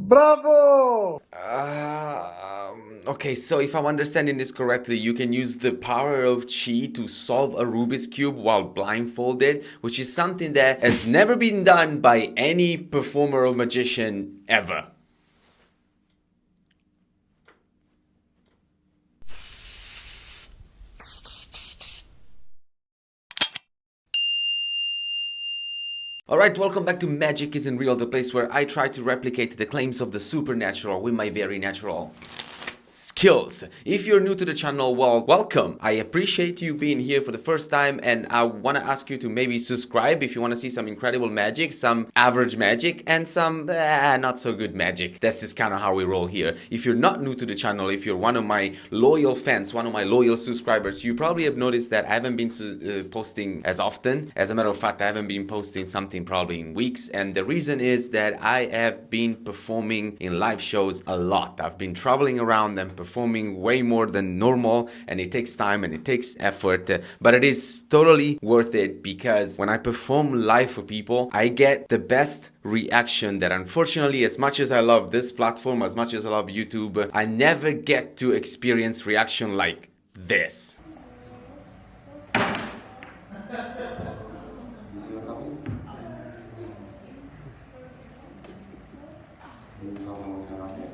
Bravo! Okay, so if I'm understanding this correctly, you can use the power of chi to solve a Rubik's Cube while blindfolded, which is something that has never been done by any performer or magician ever. Alright, welcome back to Magic Isn't Real, the place where I try to replicate the claims of the supernatural with my very natural skills. If you're new to the channel, well, welcome. I appreciate you being here for the first time, and I want to ask you to maybe subscribe if you want to see some incredible magic, some average magic, and some not so good magic. That's just kind of how we roll here. If you're not new to the channel, if you're one of my loyal fans, one of my loyal subscribers, you probably have noticed that I haven't been posting as often. As a matter of fact, I haven't been posting something probably in weeks, and the reason is that I have been performing in live shows a lot. I've been traveling around and performing way more than normal, and it takes time and it takes effort, but it is totally worth it, because when I perform live for people, I get the best reaction that, unfortunately, as much as I love this platform, as much as I love YouTube, I never get to experience reaction like this. You see what's happening? Can you tell me what's going on here?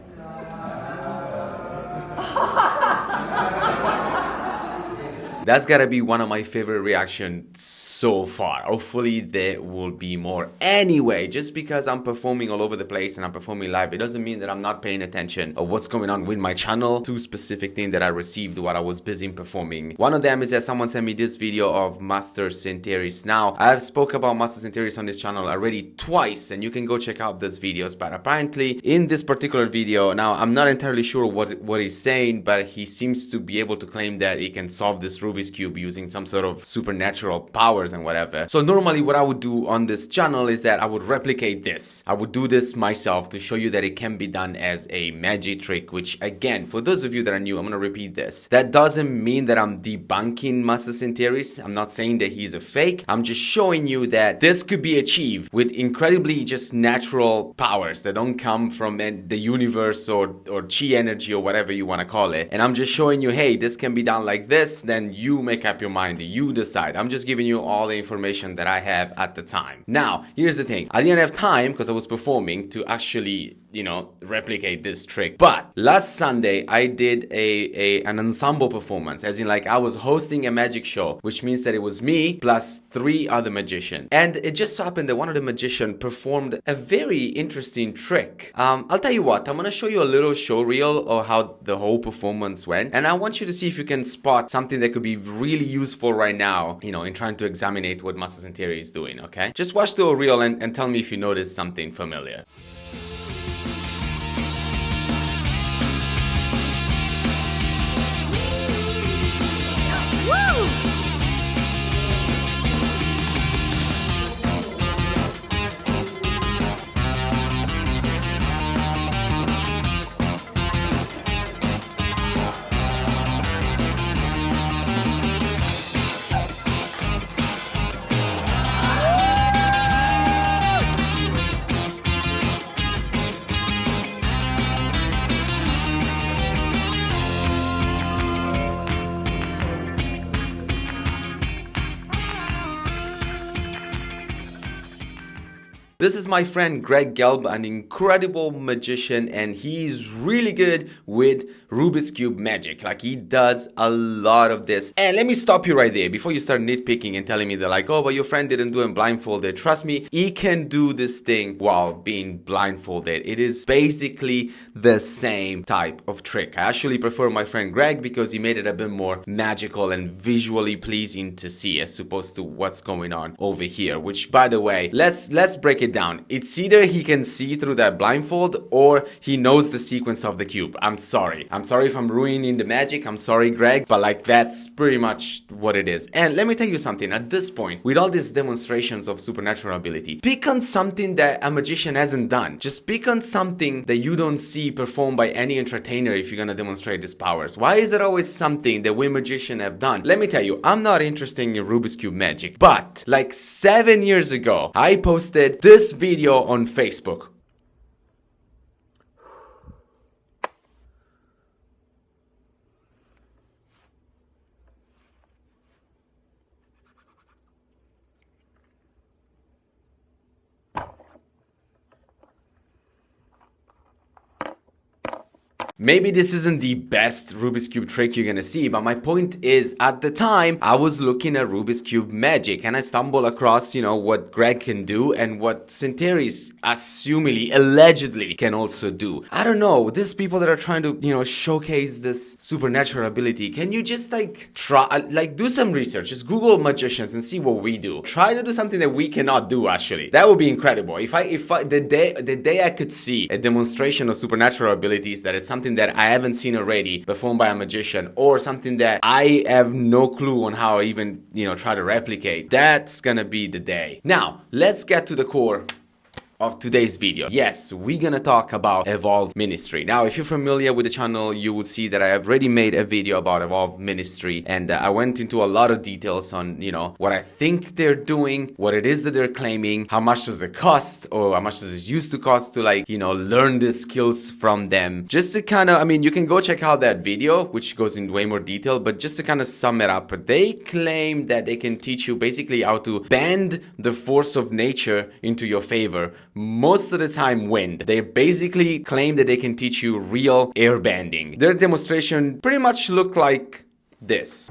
That's gotta be one of my favorite reactions so far. Hopefully there will be more. Anyway, just because I'm performing all over the place and I'm performing live, it doesn't mean that I'm not paying attention of what's going on with my channel. Two specific things that I received while I was busy performing. One of them is that someone sent me this video of Master Centeris. Now, I've spoke about Master Centeris on this channel already twice, and you can go check out those videos, but apparently in this particular video, now I'm not entirely sure what he's saying, but he seems to be able to claim that he can solve this Rubik's Cube using some sort of supernatural powers and whatever. So normally what I would do on this channel is that I would replicate this. I would do this myself to show you that it can be done as a magic trick, which, again, for those of you that are new, I'm going to repeat this. That doesn't mean that I'm debunking Master Centeris. I'm not saying that he's a fake. I'm just showing you that this could be achieved with incredibly just natural powers that don't come from the universe or chi energy or whatever you want to call it. And I'm just showing you, hey, this can be done like this. Then you make up your mind. You decide. I'm just giving you all the information that I have at the time. Now, here's the thing. I didn't have time, because I was performing, to actually, replicate this trick. But last Sunday, I did an ensemble performance, as in, like, I was hosting a magic show, which means that it was me plus 3 other magicians. And it just so happened that one of the magicians performed a very interesting trick. I'll tell you what, I'm gonna show you a little show reel of how the whole performance went, and I want you to see if you can spot something that could be really useful right now, in trying to examine what Master Centeris is doing, okay? Just watch the reel and tell me if you notice something familiar. This is my friend Greg Gelb, an incredible magician, and he's really good with Rubik's Cube magic. Like, he does a lot of this. And let me stop you right there before you start nitpicking and telling me that, like, oh, but your friend didn't do it blindfolded. Trust me, he can do this thing while being blindfolded. It is basically the same type of trick. I actually prefer my friend Greg because he made it a bit more magical and visually pleasing to see, as opposed to what's going on over here, which, by the way, let's break it down. It's either he can see through that blindfold or he knows the sequence of the cube. I'm sorry if I'm ruining the magic. I'm sorry, Greg, but like, that's pretty much what it is. And let me tell you something. At this point, with all these demonstrations of supernatural ability, pick on something that a magician hasn't done. Just pick on something that you don't see performed by any entertainer if you're gonna demonstrate these powers. Why is it always something that we magicians have done? Let me tell you, I'm not interested in Rubik's Cube magic, but like 7 years ago, I posted this video on Facebook. Maybe this isn't the best Rubik's Cube trick you're gonna see, but my point is, at the time, I was looking at Rubik's Cube magic and I stumbled across, what Greg can do and what Centauri's assumingly, allegedly can also do. I don't know, these people that are trying to, showcase this supernatural ability, can you just do some research, just Google magicians and see what we do. Try to do something that we cannot do, actually. That would be incredible. If the day I could see a demonstration of supernatural abilities that it's something that I haven't seen already performed by a magician, or something that I have no clue on how I even, try to replicate, that's gonna be the day. Now, let's get to the core of today's video. Yes, we're gonna talk about Evolve Ministry. Now, if you're familiar with the channel, you will see that I have already made a video about Evolve Ministry, and I went into a lot of details on, what I think they're doing, what it is that they're claiming, how much does it cost, or how much does it used to cost to learn the skills from them. Just to kind of, you can go check out that video, which goes in way more detail, but just to kind of sum it up, they claim that they can teach you basically how to bend the force of nature into your favor. Most of the time wind. They basically claim that they can teach you real air bending. Their demonstration pretty much looked like this.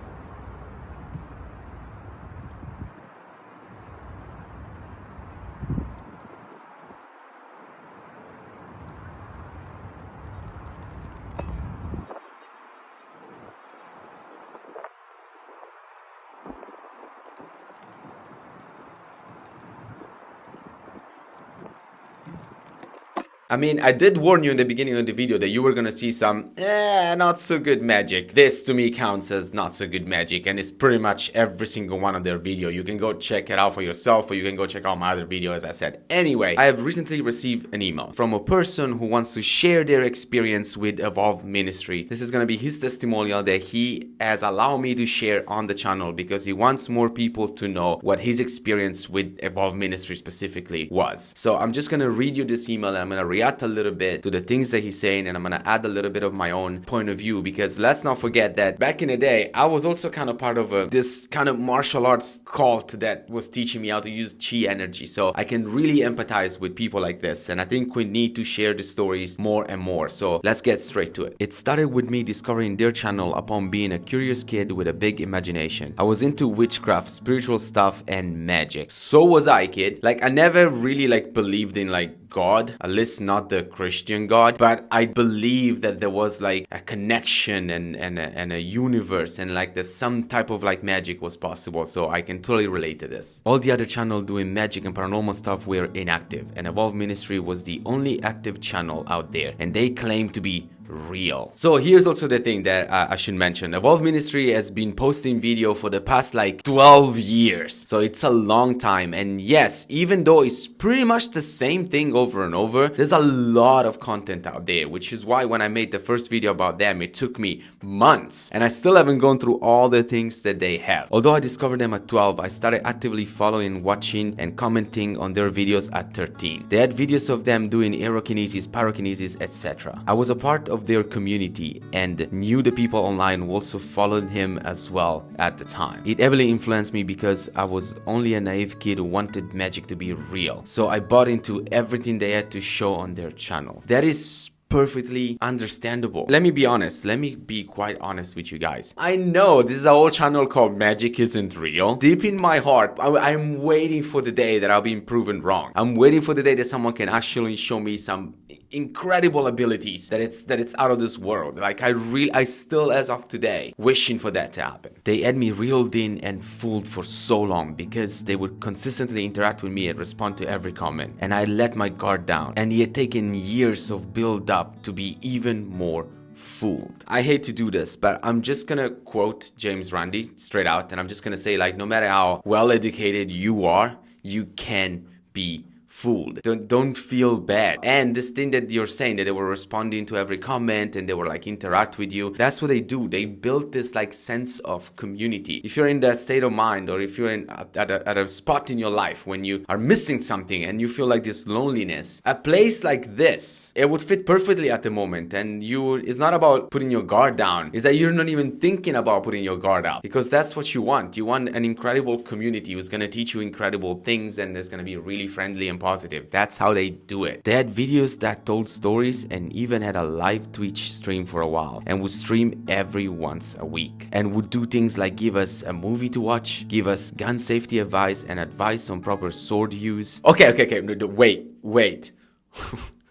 I did warn you in the beginning of the video that you were gonna see some, not so good magic. This to me counts as not so good magic, and it's pretty much every single one of their video. You can go check it out for yourself, or you can go check out my other video, as I said. Anyway, I have recently received an email from a person who wants to share their experience with Evolve Ministry. This is gonna be his testimonial that he has allowed me to share on the channel because he wants more people to know what his experience with Evolve Ministry specifically was. So I'm just gonna read you this email, and I'm gonna react a little bit to the things that he's saying, and I'm gonna add a little bit of my own point of view, because let's not forget that back in the day I was also kind of part of this kind of martial arts cult that was teaching me how to use chi energy, so I can really empathize with people like this, and I think we need to share the stories more and more. So let's get straight to it. It started with me discovering their channel upon being a curious kid with a big imagination. I was into witchcraft, spiritual stuff, and magic. So was I, kid. I never really believed in God, at least not the Christian God, but I believe that there was a connection and a universe, and that some type of magic was possible, so I can totally relate to this. All the other channels doing magic and paranormal stuff were inactive, and Evolve Ministry was the only active channel out there, and they claim to be real. So here's also the thing that I should mention. Evolve Ministry has been posting video for the past 12 years, so it's a long time. And yes, even though it's pretty much the same thing over and over, there's a lot of content out there, which is why when I made the first video about them, it took me months, and I still haven't gone through all the things that they have. Although I discovered them at 12, I started actively following, watching, and commenting on their videos at 13. They had videos of them doing aerokinesis, pyrokinesis, etc. I was a part of their community and knew the people online who also followed him as well at the time. It heavily influenced me because I was only a naive kid who wanted magic to be real. So I bought into everything they had to show on their channel. That is perfectly understandable. Let me be honest. Let me be quite honest with you guys. I know this is a whole channel called Magic Isn't Real. Deep in my heart, I'm waiting for the day that I'll be proven wrong. I'm waiting for the day that someone can actually show me some incredible abilities that it's out of this world. I still, as of today, wishing for that to happen. They had me reeled in and fooled for so long because they would consistently interact with me and respond to every comment, and I let my guard down, and it had taken years of build up to be even more fooled. I hate to do this, but I'm just gonna quote James Randi straight out, and I'm just gonna say, no matter how well educated you are, you can be fooled. Don't feel bad. And this thing that you're saying, that they were responding to every comment and they were interact with you, that's what they do. They built this sense of community. If you're in that state of mind, or if you're at a spot in your life when you are missing something and you feel this loneliness, a place like this, it would fit perfectly at the moment. And it's not about putting your guard down, it's that you're not even thinking about putting your guard out, because that's what you want. You want an incredible community who's going to teach you incredible things, and is going to be really friendly and positive. That's how they do it. They had videos that told stories and even had a live Twitch stream for a while and would stream every once a week and would do things like give us a movie to watch, give us gun safety advice and advice on proper sword use. Okay, no, wait.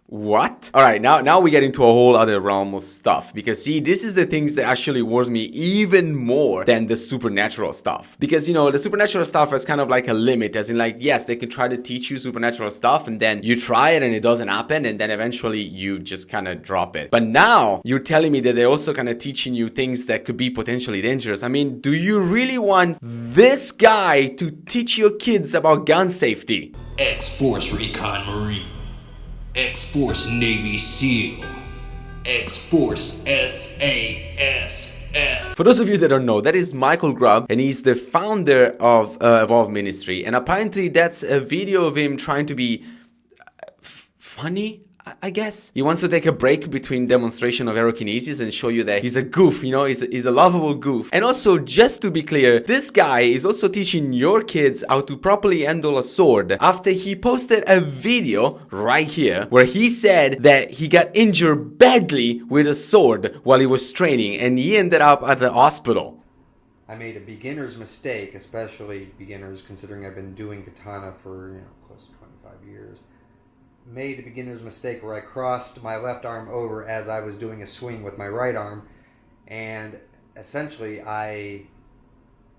What? All right, now we get into a whole other realm of stuff, because see, this is the things that actually worries me even more than the supernatural stuff, because you know, the supernatural stuff is kind of like a limit, as in like, yes, they can try to teach you supernatural stuff and then you try it and it doesn't happen and then eventually you just kind of drop it. But now you're telling me that they're also kind of teaching you things that could be potentially dangerous. I mean, do you really want this guy to teach your kids about gun safety? X-Force Recon Marine, X-Force Navy SEAL, X-Force SASS. For those of you that don't know, that is Michael Grubb, and he's the founder of Evolve Ministry. And apparently that's a video of him trying to be funny, I guess. He wants to take a break between demonstration of aerokinesis and show you that he's a goof, you know, he's a lovable goof. And also, just to be clear, this guy is also teaching your kids how to properly handle a sword after he posted a video right here where he said that he got injured badly with a sword while he was training and he ended up at the hospital. I made a beginner's mistake, especially beginners, considering I've been doing katana for, close to 25 years. Made a beginner's mistake where I crossed my left arm over as I was doing a swing with my right arm, and essentially I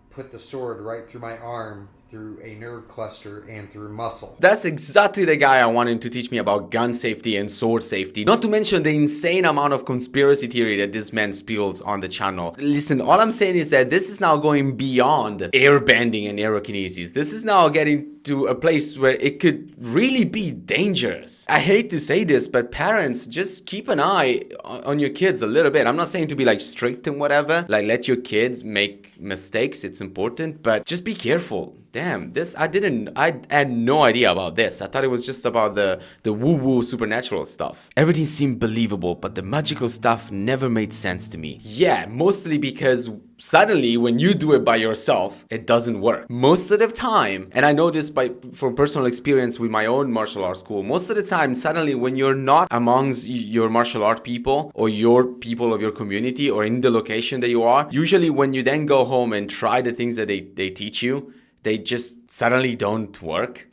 put the sword right through my arm, through a nerve cluster and through muscle. That's exactly the guy I wanted to teach me about gun safety and sword safety. Not to mention the insane amount of conspiracy theory that this man spills on the channel. Listen, all I'm saying is that this is now going beyond airbending and aerokinesis. This is now getting to a place where it could really be dangerous. I hate to say this, but parents, just keep an eye on your kids a little bit. I'm not saying to be like strict and whatever, like let your kids make mistakes, it's important, but just be careful. Damn, I had no idea about this. I thought it was just about the woo-woo supernatural stuff. Everything seemed believable, but the magical stuff never made sense to me. Yeah, mostly because suddenly when you do it by yourself, it doesn't work. Most of the time, and I know this from personal experience with my own martial arts school, most of the time, suddenly when you're not amongst your martial art people or your people of your community or in the location that you are, usually when you then go home and try the things that they teach you, they just suddenly don't work.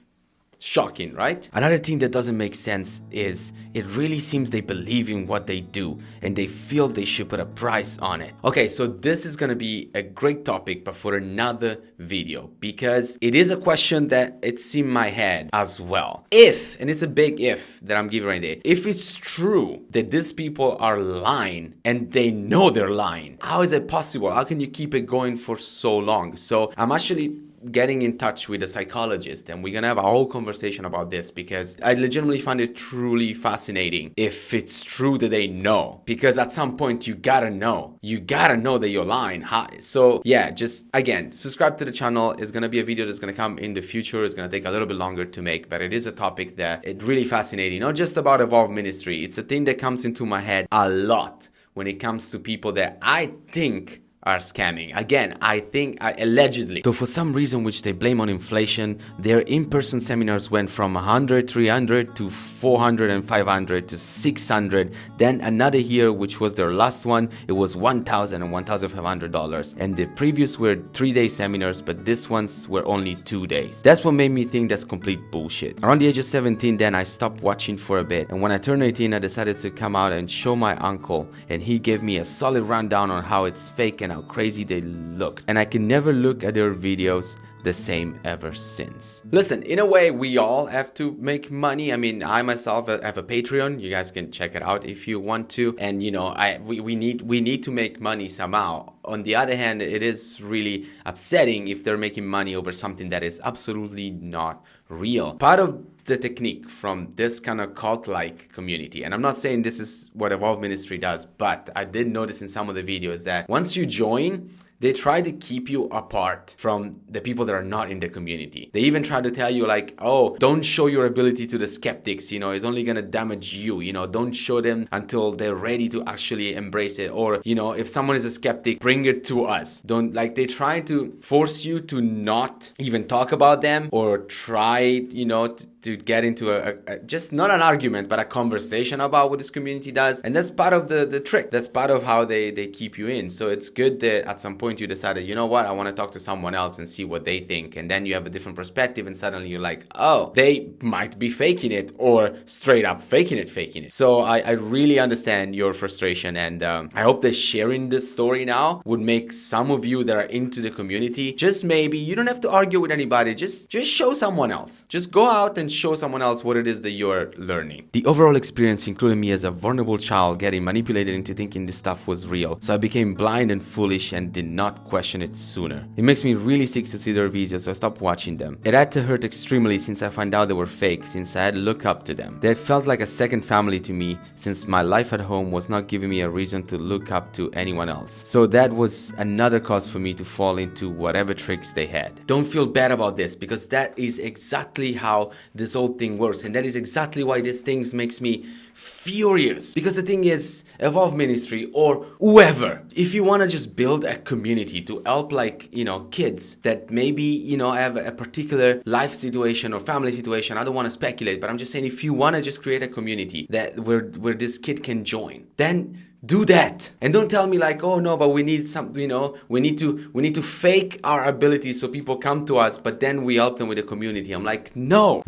Shocking, right? Another thing that doesn't make sense is it really seems they believe in what they do and they feel they should put a price on it. Okay, so this is gonna be a great topic, but for another video, because it is a question that it's in my head as well. If, and it's a big if that I'm giving right there, if it's true that these people are lying and they know they're lying, how is it possible? How can you keep it going for so long? So I'm actually getting in touch with a psychologist and we're gonna have a whole conversation about this, because I legitimately find it truly fascinating if it's true that they know, because at some point you gotta know that you're lying. So yeah, just again, subscribe to the channel. It's gonna be a video that's gonna come in the future. It's gonna take a little bit longer to make, but it is a topic that it's really fascinating, not just about Evolve Ministry. It's a thing that comes into my head a lot when it comes to people that I think are scamming. Again, I think allegedly. So for some reason which they blame on inflation, their in-person seminars went from 100, 300 to 400 and 500 to 600. Then another year, which was their last one, it was $1,000 and $1,500. And the previous were 3-day seminars, but this ones were only 2 days. That's what made me think that's complete bullshit. Around the age of 17, then I stopped watching for a bit. And when I turned 18, I decided to come out and show my uncle. And he gave me a solid rundown on how it's fake and how crazy they looked, and I can never look at their videos the same ever since. Listen, in a way, we all have to make money. I mean, I myself have a Patreon. You guys can check it out if you want to. And you know, we need to make money somehow. On the other hand, it is really upsetting if they're making money over something that is absolutely not real. Part of the technique from this kind of cult-like community, and I'm not saying this is what Evolve Ministry does, but I did notice in some of the videos that once you join, they try to keep you apart from the people that are not in the community. They even try to tell you like, oh, don't show your ability to the skeptics, you know, it's only gonna damage you, you know, don't show them until they're ready to actually embrace it. Or, you know, if someone is a skeptic, bring it to us. Don't, like, they try to force you to not even talk about them or try, you know, to get into a just not an argument, but a conversation about what this community does. And that's part of the trick. That's part of how they keep you in. So it's good that at some point you decided, you know what, I want to talk to someone else and see what they think. And then you have a different perspective, and suddenly you're like, oh, they might be faking it, or straight up faking it. So I really understand your frustration, and I hope that sharing this story now would make some of you that are into the community, just maybe, you don't have to argue with anybody, just show someone else. Just go out and show someone else what it is that you're learning. The overall experience included me as a vulnerable child getting manipulated into thinking this stuff was real. So I became blind and foolish and did not question it sooner. It makes me really sick to see their videos, so I stopped watching them. It had to hurt extremely since I found out they were fake, since I had looked up to them. They had felt like a second family to me, since my life at home was not giving me a reason to look up to anyone else. So that was another cause for me to fall into whatever tricks they had. Don't feel bad about this, because that is exactly how this whole thing works, and that is exactly why this thing makes me furious. Because the thing is, Evolve Ministry or whoever, if you want to just build a community to help, like, you know, kids that maybe, you know, have a particular life situation or family situation, I don't want to speculate, but I'm just saying, if you want to just create a community that where this kid can join, then do that. And don't tell me like, oh no, but we need some, you know, we need to fake our abilities so people come to us, but then we help them with the community. I'm like, no.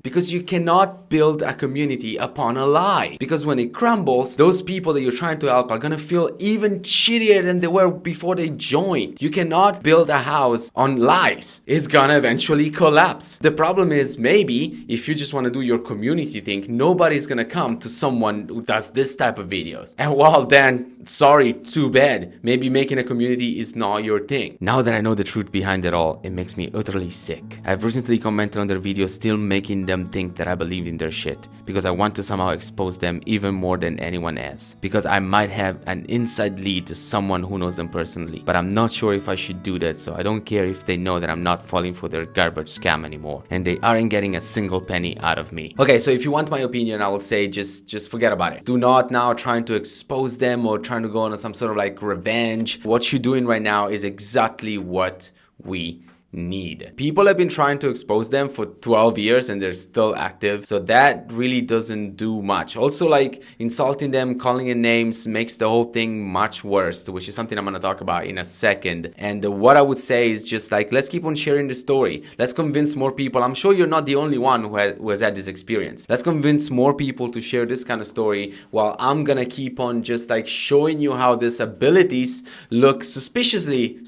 Because you cannot build a community upon a lie. Because when it crumbles, those people that you're trying to help are gonna feel even shittier than they were before they joined. You cannot build a house on lies. It's gonna eventually collapse. The problem is, maybe if you just want to do your community thing, nobody's gonna come to someone who does this type of videos. And well, then, sorry, too bad. Maybe making a community is not your thing. Now that I know the truth behind it all, it makes me utterly sick. I've recently commented on their videos, still making them think that I believe in their shit, because I want to somehow expose them even more than anyone else. Because I might have an inside lead to someone who knows them personally, but I'm not sure if I should do that, so I don't care if they know that I'm not falling for their garbage scam anymore, and they aren't getting a single penny out of me. Okay, so if you want my opinion, I will say just forget about it. Do not now try to expose them or trying to go on some sort of like revenge. What you're doing right now is exactly what we need. People have been trying to expose them for 12 years and they're still active, so that really doesn't do much. Also, like, insulting them, calling in names makes the whole thing much worse, which is something I'm going to talk about in a second. And what I would say is just like, let's keep on sharing the story. Let's convince more people. I'm sure you're not the only one who has had this experience. Let's convince more people to share this kind of story, while I'm gonna keep on just like showing you how these abilities look suspiciously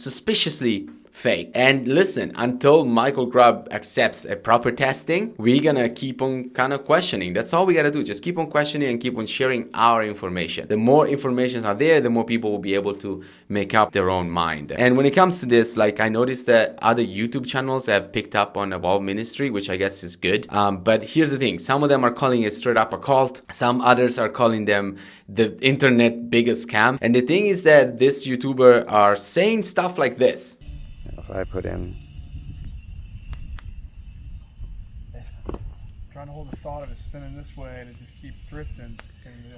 fake. And listen, until Michael Grubb accepts a proper testing, we're gonna keep on kind of questioning. That's all we gotta do. Just keep on questioning and keep on sharing our information. The more information are there, the more people will be able to make up their own mind. And when it comes to this, like, I noticed that other YouTube channels have picked up on Evolve Ministry, which I guess is good. But here's the thing. Some of them are calling it straight up a cult. Some others are calling them the internet biggest scam. And the thing is that this YouTuber are saying stuff like this. If I put in, trying to hold the thought of it spinning this way and it just keeps drifting.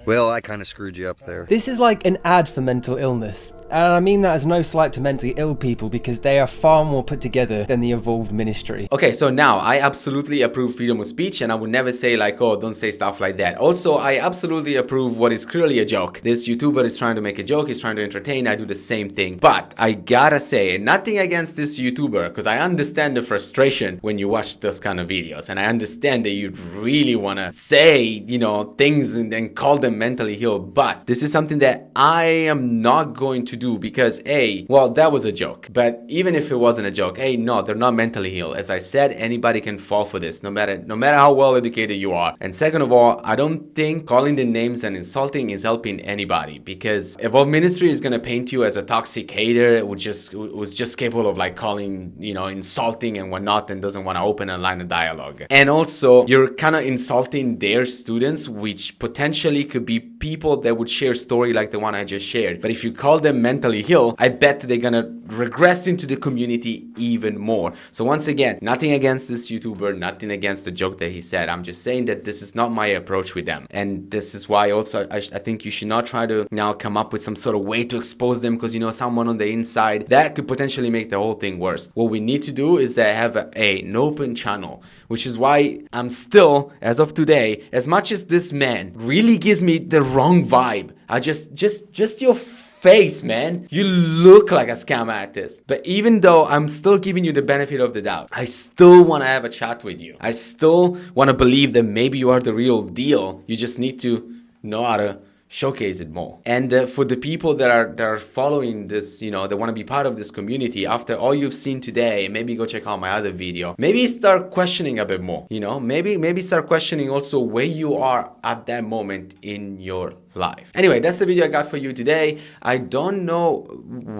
well, I kind of screwed you up there. This is like an ad for mental illness, and I mean that as no slight to mentally ill people, because they are far more put together than the Evolved Ministry. Okay, so now I absolutely approve freedom of speech, and I would never say like, oh, don't say stuff like that. Also, I absolutely approve what is clearly a joke. This YouTuber is trying to make a joke, he's trying to entertain, I do the same thing. But I gotta say, nothing against this YouTuber, because I understand the frustration when you watch those kind of videos, and I understand that you'd really wanna say, you know, things and call them mentally ill, but this is something that I am not going to do, because well, that was a joke. But even if it wasn't a joke, no, they're not mentally ill. As I said, anybody can fall for this, no matter how well educated you are. And second of all, I don't think calling the names and insulting is helping anybody, because Evolve Ministry is gonna paint you as a toxic hater who was just capable of like calling, you know, insulting and whatnot, and doesn't want to open a line of dialogue. And also, you're kind of insulting their students, which potentially potentially could be people that would share a story like the one I just shared. But if you call them mentally ill, I bet they're gonna regress into the community even more. So once again, nothing against this YouTuber, nothing against the joke that he said. I'm just saying that this is not my approach with them. And this is why also I think you should not try to now come up with some sort of way to expose them because you know someone on the inside. That could potentially make the whole thing worse. What we need to do is that have an open channel, which is why I'm still, as of today, as much as this man really gives me the wrong vibe, I just your face, man, you look like a scam artist. But even though I'm still giving you the benefit of the doubt, I still want to have a chat with you. I still want to believe that maybe you are the real deal. You just need to know how to showcase it more. And for the people that are following this, you know, they want to be part of this community, after all you've seen today, maybe go check out my other video. Maybe start questioning a bit more, you know, maybe start questioning also where you are at that moment in your life. Anyway, that's the video I got for you today. I don't know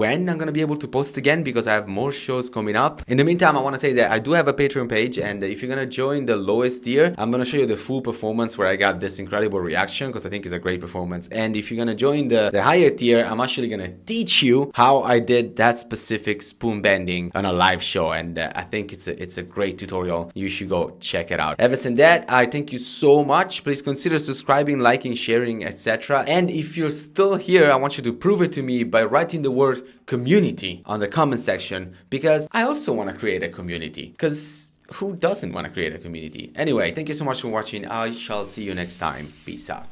when I'm gonna be able to post again because I have more shows coming up. In the meantime, I want to say that I do have a Patreon page, and if you're gonna join the lowest tier, I'm gonna show you the full performance where I got this incredible reaction because I think it's a great performance. And if you're gonna join the higher tier, I'm actually gonna teach you how I did that specific spoon bending on a live show, and I think it's a great tutorial. You should go check it out. Ever since that, I thank you so much. Please consider subscribing, liking, sharing, etc. And if you're still here, I want you to prove it to me by writing the word community on the comment section, because I also want to create a community, because who doesn't want to create a community? Anyway, thank you so much for watching. I shall see you next time. Peace out.